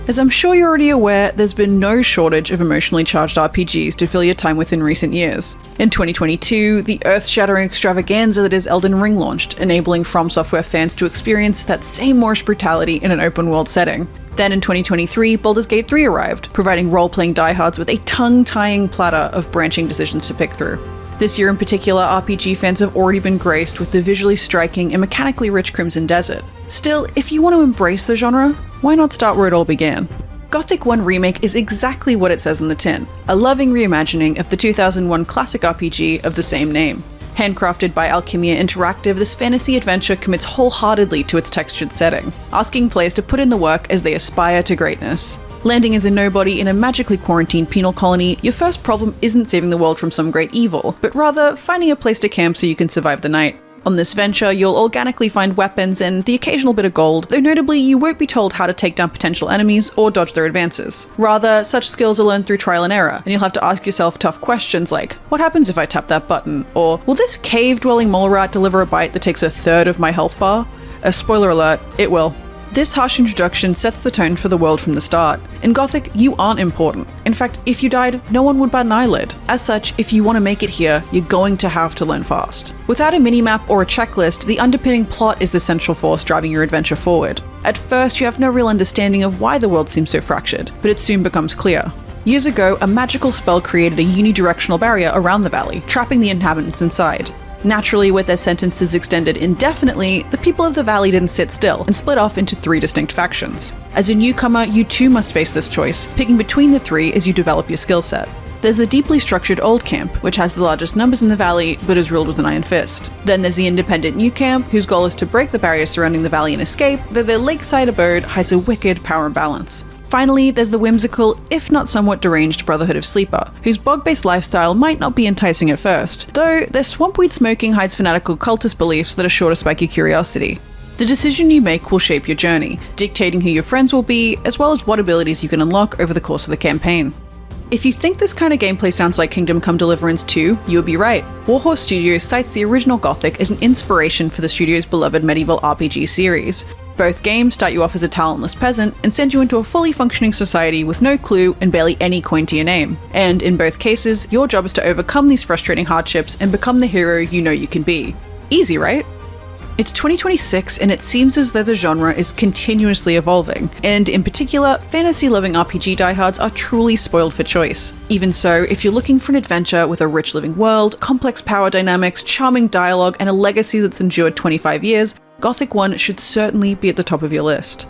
As I'm sure you're already aware, there's been no shortage of emotionally charged RPGs to fill your time with in recent years. In 2022, the earth-shattering extravaganza that is Elden Ring launched, enabling From Software fans to experience that same Moorish brutality in an open-world setting. Then in 2023, Baldur's Gate 3 arrived, providing role-playing diehards with a tongue-tying platter of branching decisions to pick through. This year in particular, RPG fans have already been graced with the visually striking and mechanically rich Crimson Desert. Still, if you want to embrace the genre, why not start where it all began? Gothic 1 Remake is exactly what it says on the tin, a loving reimagining of the 2001 classic RPG of the same name. Handcrafted by Alchemia Interactive, this fantasy adventure commits wholeheartedly to its textured setting, asking players to put in the work as they aspire to greatness. Landing as a nobody in a magically quarantined penal colony, your first problem isn't saving the world from some great evil, but rather finding a place to camp so you can survive the night. On this venture, you'll organically find weapons and the occasional bit of gold, though notably you won't be told how to take down potential enemies or dodge their advances. Rather, such skills are learned through trial and error, and you'll have to ask yourself tough questions like, what happens if I tap that button? Or, will this cave-dwelling mole rat deliver a bite that takes a third of my health bar? A spoiler alert, it will. This harsh introduction sets the tone for the world from the start. In Gothic, you aren't important. In fact, if you died, no one would bat an eyelid. As such, if you want to make it here, you're going to have to learn fast. Without a minimap or a checklist, the underpinning plot is the central force driving your adventure forward. At first, you have no real understanding of why the world seems so fractured, but it soon becomes clear. Years ago, a magical spell created a unidirectional barrier around the valley, trapping the inhabitants inside. Naturally, with their sentences extended indefinitely, the people of the valley didn't sit still and split off into 3 distinct factions. As a newcomer, you too must face this choice, picking between the 3 as you develop your skill set. There's the deeply structured Old Camp, which has the largest numbers in the valley, but is ruled with an iron fist. Then there's the independent New Camp, whose goal is to break the barriers surrounding the valley and escape, though their lakeside abode hides a wicked power imbalance. Finally, there's the whimsical, if not somewhat deranged Brotherhood of Sleeper, whose bog-based lifestyle might not be enticing at first, though their swampweed smoking hides fanatical cultist beliefs that are sure to spike your curiosity. The decision you make will shape your journey, dictating who your friends will be, as well as what abilities you can unlock over the course of the campaign. If you think this kind of gameplay sounds like Kingdom Come Deliverance 2, you would be right. Warhorse Studios cites the original Gothic as an inspiration for the studio's beloved medieval RPG series. Both games start you off as a talentless peasant and send you into a fully functioning society with no clue and barely any coin to your name. And in both cases, your job is to overcome these frustrating hardships and become the hero you know you can be. Easy, right? It's 2026 and it seems as though the genre is continuously evolving, and in particular, fantasy-loving RPG diehards are truly spoiled for choice. Even so, if you're looking for an adventure with a rich living world, complex power dynamics, charming dialogue, and a legacy that's endured 25 years, Gothic 1 should certainly be at the top of your list.